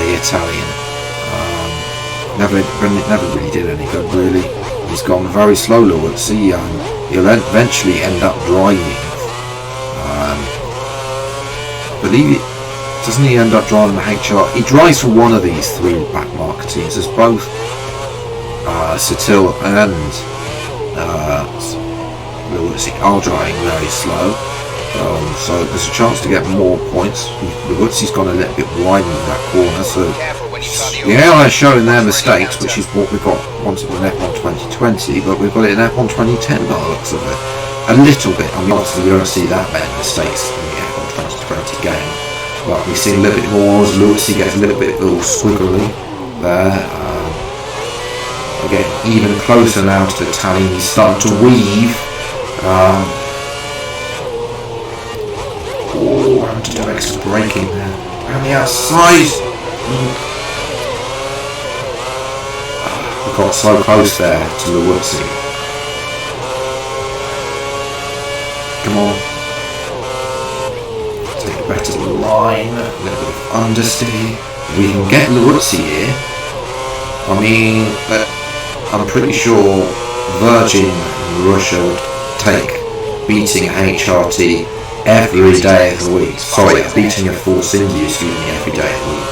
[SPEAKER 1] The Italian. Never really did any good really. He's gone very slow, Luuzzi. He'll eventually end up driving. I believe it, doesn't he end up driving the HR? He drives for one of these 3 back market teams. There's both Satil and Luuzzi are driving very slow. So there's a chance to get more points. Luuzzi's gone a little bit wide in that corner, so yeah, they're showing their mistakes, which is what we've got once in F1 2020, but we've got it in F1 2010 by the looks of it. A little bit. I mean, obviously we don't see that many mistakes in the F1 2020 game, but we see a little bit more as Luuzzi gets a little bit squiggly there. We're getting even closer now to the Italian. He's starting to weave. Having to do extra braking there. Around the outside. We got so close there to Luuzzi. Come on. Take it back to the line. A little bit of understeer. We can get Luuzzi here. I mean, I'm pretty sure Virgin and Russia would take beating HRT every day of the week. Sorry, beating a Force India, excuse me, every day of the week.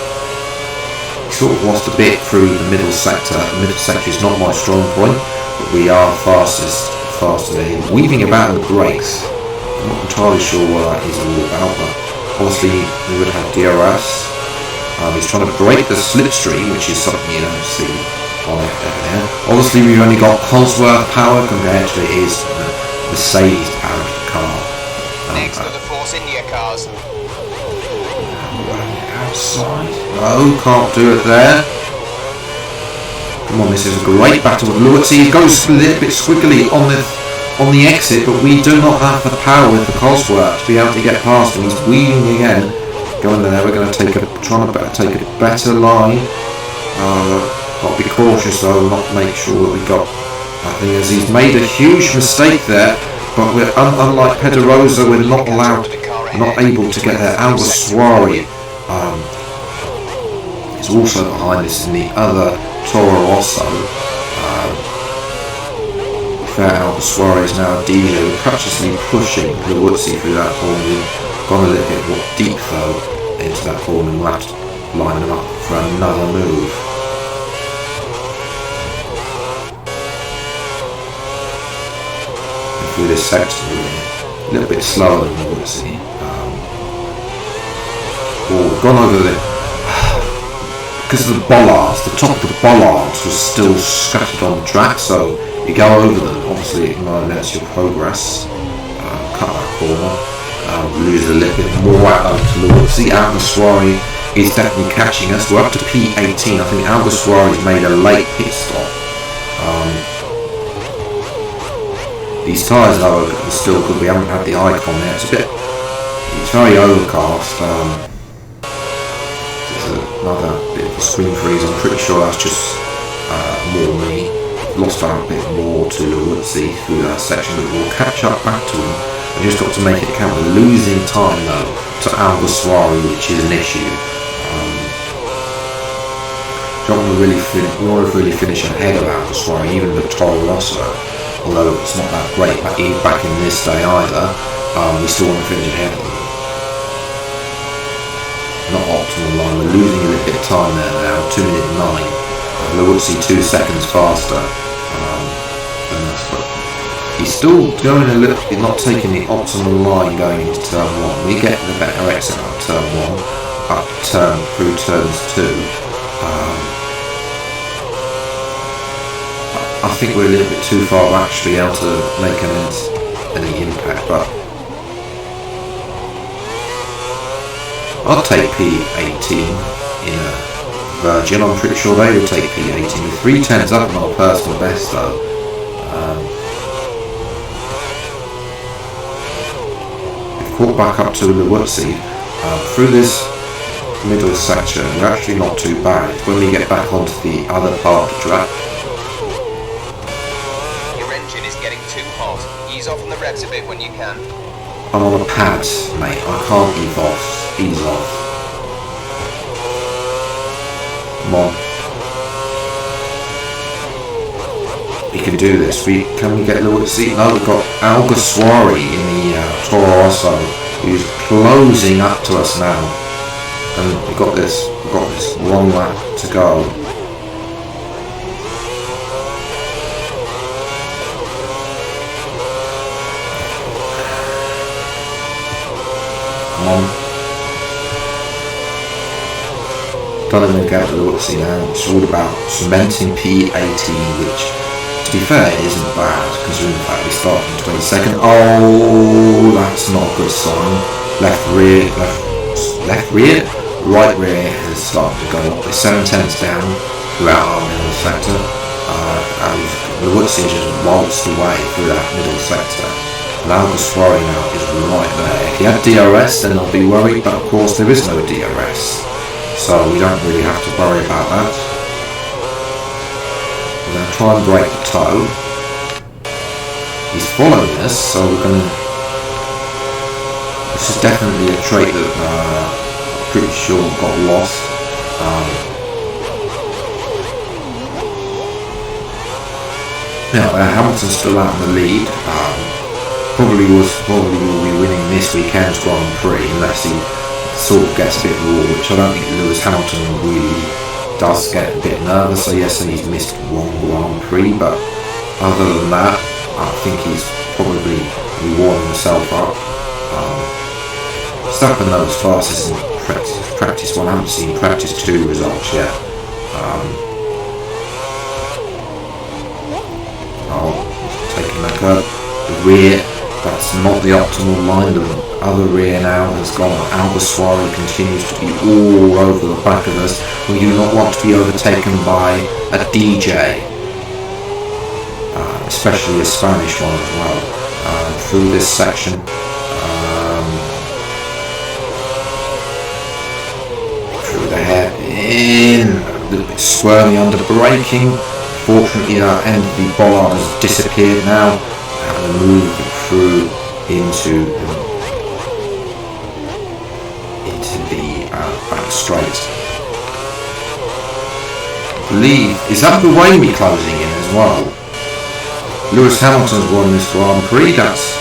[SPEAKER 1] He sort of lost a bit through the middle sector. The middle sector is not my strong point, but we are faster than him. Weaving about in the brakes. I'm not entirely sure what that is all about, but obviously we would have DRS. He's trying to break the slipstream, which is something you don't see on it there. Obviously we've only got Cosworth power compared to his Mercedes powered car.
[SPEAKER 3] Next are the Force India cars.
[SPEAKER 1] Outside. No, can't do it there. Come on, this is a great battle with Lewis. He goes a little bit squiggly on the exit, but we do not have the power with the Cosworth to be able to get past him. He's weaving again. Going there, we're going to trying to take a better line. Got to be cautious though, not make sure that we got. I think as he's made a huge mistake there, but we're unlike Pedrosa, we're not able to get there. Alguersuari is also behind us in the other Toro Rosso. Alguersuari is now DJ, practically pushing the Woodsy through that corner. We've gone a little bit more deep though into that corner, and we'll have to line them up for another move. And through this section we're a little bit slower than the Woodsy. We've gone over because of the bollards, the top of the bollards was still scattered on the track, so you go over them, obviously it limits your progress. Cut that corner, lose a little bit more out to the Woodsy. Alguersuari is definitely catching us. We're up to P18. I think Alguersuari's made a late pit stop. These tyres though are still good. We haven't had the icon there. It's very overcast. Another bit of a screen freeze. I'm pretty sure that's just more me. Lost out a bit more to the Woodsy through that section, but we'll catch up back to him. We just got to make it count. We're losing time though to Alguersuari, which is an issue. Don't want to really finish ahead of Alguersuari, even the Toro Rosso, although it's not that great back in this day either. We still want to finish ahead of them. Not optimal line. We're losing a little bit of time there now. 2 minutes 9. Lewisi 2 seconds faster. He's still going a little bit, not taking the optimal line going into turn 1. We get the better exit out of turn 1, through turns 2. I think we're a little bit too far back to be able to make any impact, but I'll take P18 in a Virgin. I'm pretty sure they will take P18. 310's up on our personal best though. We've caught back up to the Woodsy. Through this middle section, we're actually not too bad. It's when we get back onto the other part of the track.
[SPEAKER 3] Your engine is getting too hot. Ease off on the revs a bit when you can.
[SPEAKER 1] I'm on a pad, mate. I can't ease off. Come on. We can do this. Can we get a little seat? No, we've got Alguersuari in the Toro Rosso, who's closing up to us now. And we've got this one lap to go. Come on. Don't even get the Woodsy now. It's all about cementing P18, which, to be fair, isn't bad, considering the fact we start in 22nd. Oh, that's not a good sign. Left rear, right rear has started to go up. We're 7 tenths down throughout our middle sector, and the Woodsy just waltzed away through that middle sector. And Alguersuari now is right there. If he had DRS, then I'll be worried, but of course there is no DRS. So we don't really have to worry about that. We're going to try and break the toe. He's following us, so we're going to... This is definitely a trait that I'm pretty sure got lost. Now, Hamilton's still out in the lead. probably will be winning this weekend's Grand Prix unless he sort of gets a bit raw, which I don't think Lewis Hamilton really does get a bit nervous. So yes, and he's missed one Grand Prix, but other than that, I think he's probably warming himself up. Verstappen knows fastest in practice 1. I haven't seen practice 2 results yet. Taking that curve. The rear, that's not the optimal line. The other rear now has gone. Alguersuari continues to be all over the back of us. We do not want to be overtaken by a DJ, especially a Spanish one as well. Through this section, through the hairpin, a little bit squirmy under braking. Fortunately, that end of the bollard has disappeared now, and moved through into the back straight. I believe, is that the Wayme closing in as well? Lewis Hamilton's won this Grand Prix. That's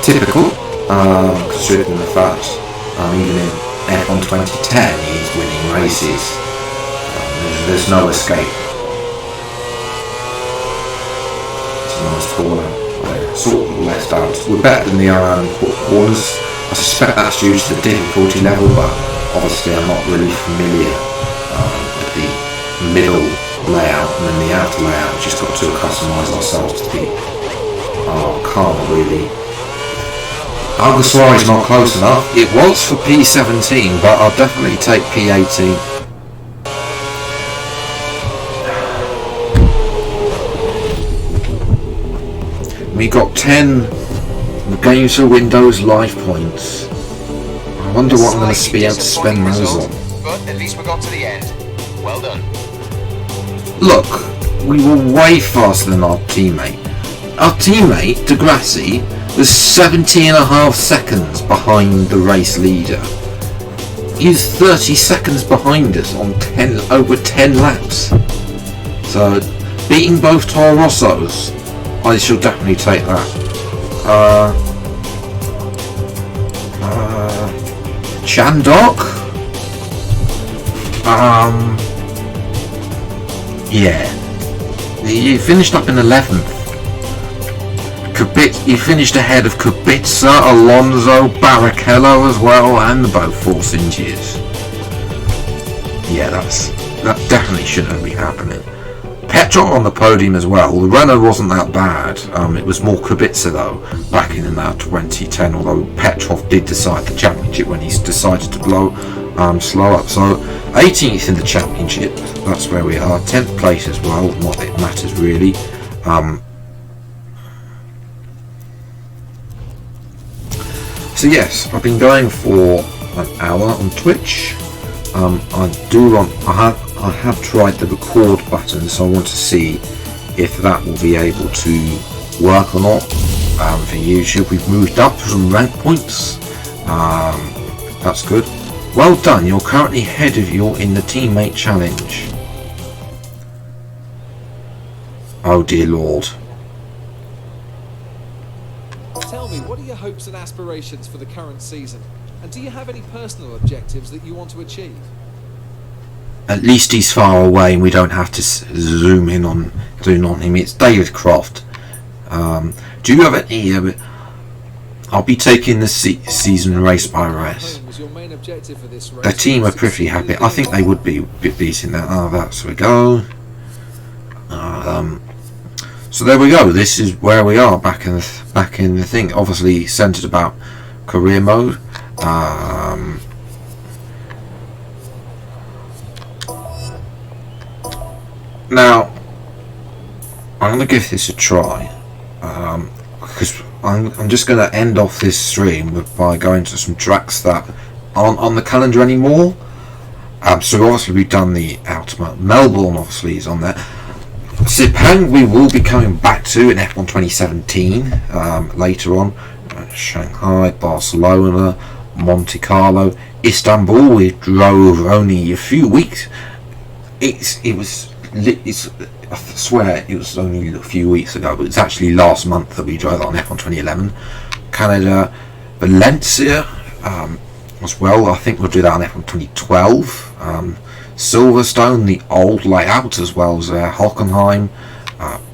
[SPEAKER 1] typical, considering the fact even in F1 2010 he's winning races. There's no escape. Nice corner, sort of left out. We're better than the corners. I suspect that's due to the difficulty level, but obviously I'm not really familiar with the middle layout and then the outer layout. We've just got to customise ourselves to the can't really. Alguersuari's not close enough. It was for P17, but I'll definitely take P18. We got 10 games for Windows life points. I wonder what I'm going to be able to spend those on.
[SPEAKER 3] But at least we got to the end. Well done.
[SPEAKER 1] Look, we were way faster than our teammate. Our teammate, Degrassi, was 70.5 seconds behind the race leader. He's 30 seconds behind us on over 10 laps. So, beating both Toro Rossos, I shall definitely take that. Chandok? Yeah. You finished up in 11th. You finished ahead of Kubica, Alonso, Barrichello as well, and both Force Inches. Yeah, that definitely shouldn't be happening. Petrov on the podium as well. The Renault wasn't that bad. It was more Kubica though back in 2010. Although Petrov did decide the championship when he decided to slow up. So 18th in the championship. That's where we are. 10th place as well. Not that it matters really. So yes, I've been going for an hour on Twitch. I have tried the record button, so I want to see if that will be able to work or not. For YouTube, we've moved up some rank points. That's good. Well done. You're currently ahead of you in the teammate challenge. Oh dear Lord.
[SPEAKER 4] Tell me, what are your hopes and aspirations for the current season? And do you have any personal objectives that you want to achieve?
[SPEAKER 1] At least he's far away and we don't have to zoom in on him. It's David Croft. Do you have any... I'll be taking the season race by race. The team are pretty happy. I think they would be beating that. Oh, that's we go. So there we go. This is where we are back in the thing. Obviously centered about career mode. Now, I'm going to give this a try, because I'm just going to end off this stream by going to some tracks that aren't on the calendar anymore. So obviously we've done the Ultimate. Melbourne obviously is on there. Sepang we will be coming back to in F1 2017 later on. Shanghai, Barcelona, Monte Carlo, Istanbul. We drove only a few weeks. I swear it was only a few weeks ago, but it's actually last month that we drove on F1 2011. Canada, Valencia as well. I think we'll do that on F1 2012. Silverstone, the old layout, as well as Hockenheim,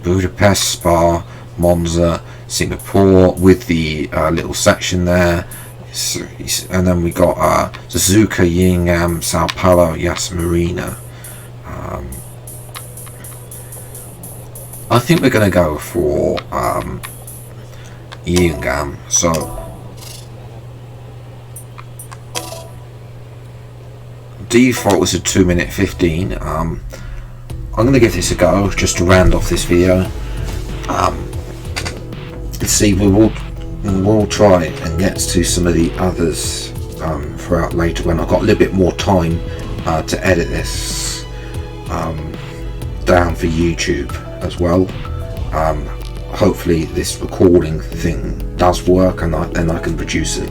[SPEAKER 1] Budapest, Spa, Monza, Singapore with the little section there. And then we got Suzuka, Yingam, Sao Paulo, Yas Marina. I think we're going to go for Yingam. So default was a 2 minute 15. I'm going to give this a go just to round off this video. Let's see, we'll try and get to some of the others throughout later when I've got a little bit more time to edit this down for YouTube as well. Hopefully this recording thing does work, and then I can produce a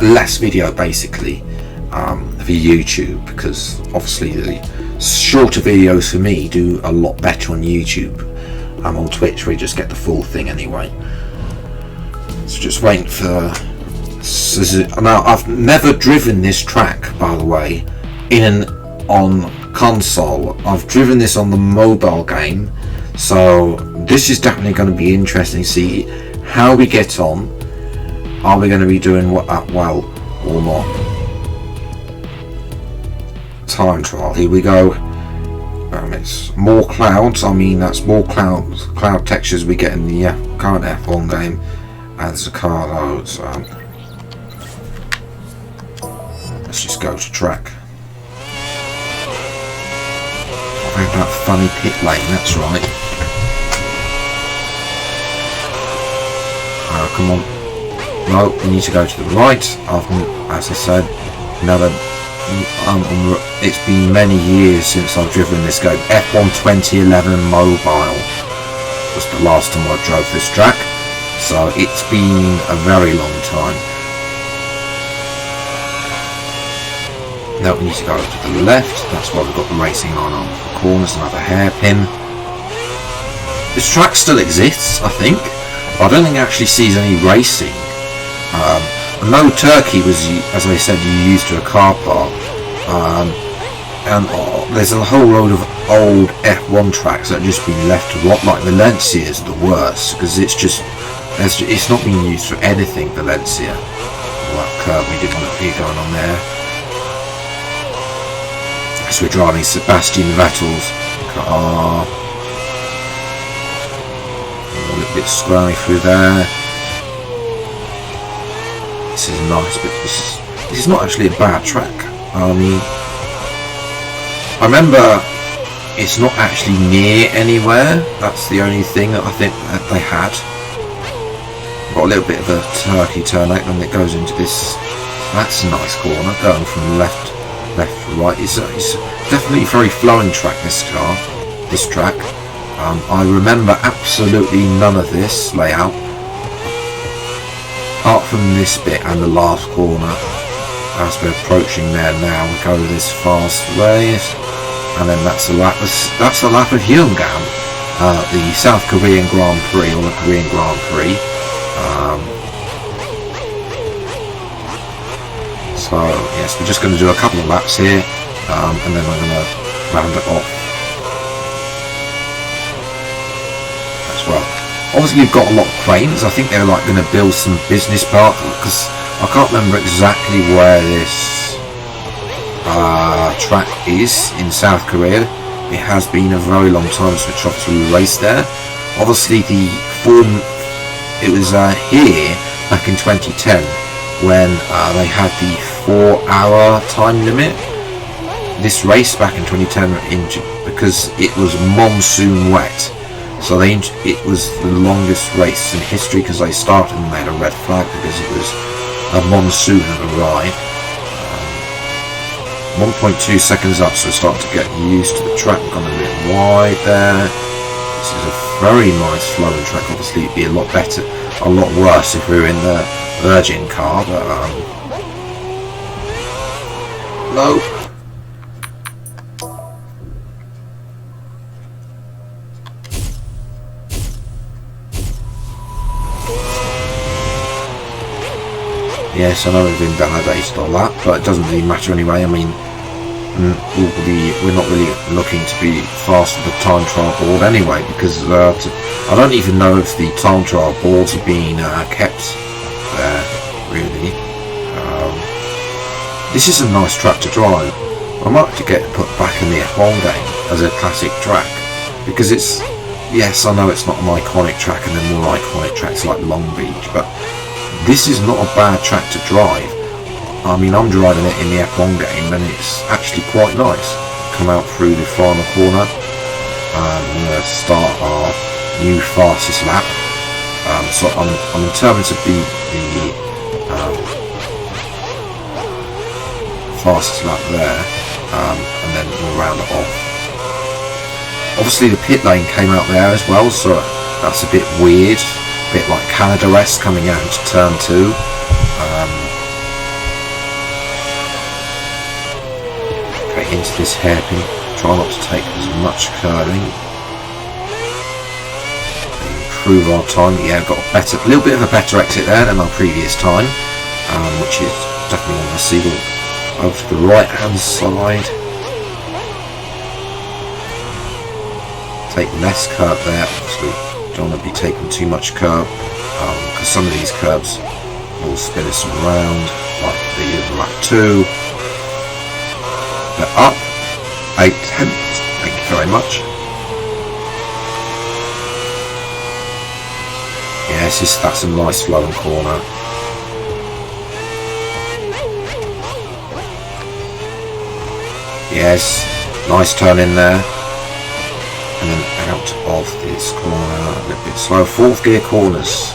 [SPEAKER 1] less video basically for YouTube, because obviously the shorter videos for me do a lot better on YouTube. On Twitch we just get the full thing anyway. So just waiting for Suzuka. Now I've never driven this track, by the way, on console. I've driven this on the mobile game, so this is definitely going to be interesting to see how we get on. Are we going to be doing well or not? Time trial, here we go. It's more clouds. I mean, that's more cloud textures we get in the current F1 game as the car loads. Let's just go to track. That funny pit lane, that's right. Come on. No, we need to go to the right. As I said, it's been many years since I've driven this game. F1 2011 mobile was the last time I drove this track, so it's been a very long time. Now we need to go to the left. That's why we've got the racing line on the corners, another hairpin. This track still exists, I think. I don't think it actually sees any racing. I know Turkey was, as I said, you used to a car park. And there's a whole load of old F1 tracks that have just been left to rot. Like Valencia is the worst, because it's not being used for anything. Valencia. Well, that curve we didn't want to be going on there. So we're driving Sebastian Vettel's car. A little bit squirmy through there. This is nice, but this is not actually a bad track. I remember it's not actually near anywhere. That's the only thing that I think that they had. Got a little bit of a Turkey turn out, and it goes into this. That's a nice corner, going from left to right. It's definitely a very flowing track. This track. I remember absolutely none of this layout, apart from this bit and the last corner. As we're approaching there now, we go this fast race, and then that's the lap of Hyungam, the South Korean Grand Prix, or the Korean Grand Prix. So yes, we're just going to do a couple of laps here, and then we're going to round it off as well. Obviously, we've got a lot of cranes. I think they're like going to build some business park, because I can't remember exactly where this track is in South Korea. It has been a very long time since we raced there. Obviously, it was here back in 2010 when they had the 4-hour time limit. This race back in 2010 because it was monsoon wet. So it was the longest race in history, because they started and they had a red flag because it was a monsoon of a ride. 1.2 seconds up, so starting to get used to the track. We've gone a bit wide there. This is a very nice flowing track. Obviously it'd be a lot better, a lot worse if we were in the Virgin car, but Yes, I know we've been validated on that, but it doesn't really matter anyway. I mean, we're not really looking to be fast with the time trial board anyway, because I don't even know if the time trial boards are being kept there, really. This is a nice track to drive. I might have to get it put back in the F1 game as a classic track, because it's, yes, I know it's not an iconic track, and they're more iconic tracks like Long Beach, but this is not a bad track to drive. I mean, I'm driving it in the F1 game, and it's actually quite nice. Come out through the final corner, we're going to start our new fastest lap. So I'm determined to beat the fastest lap there, and then we'll round it off. Obviously the pit lane came out there as well, so that's a bit weird, a bit like Canada-esque coming out into turn 2. Okay, into this hairpin, try not to take as much curving. Improve our time. Yeah, got a little bit of a better exit there than our previous time, which is definitely on the seagull. Over to the right hand side. Take less curb there, obviously don't want to be taking too much curb, because some of these curbs will spin us around, like the lap 2. They're up 8 tenths, thank you very much. Yes, that's a nice flowing corner. Yes, nice turn in there. And then out of this corner, a little bit slow. 4th gear corners.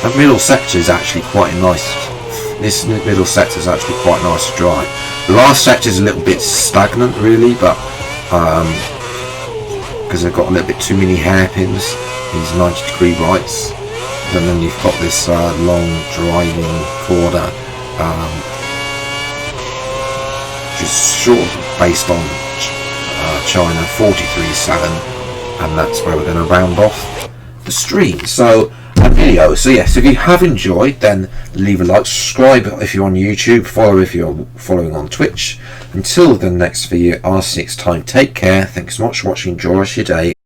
[SPEAKER 1] That middle sector is actually quite nice. This middle sector is actually quite nice to drive. The last sector is a little bit stagnant, really, but because they've got a little bit too many hairpins, these 90-degree rights. And then you've got this long driving corner. Just short based on China 43.7, and that's where we're going to round off the stream. So a video. So yes, if you have enjoyed, then leave a like, subscribe if you're on YouTube, follow if you're following on Twitch. Until the next video, I'll see you next time. Take care. Thanks so much for watching. Enjoy the rest of your day.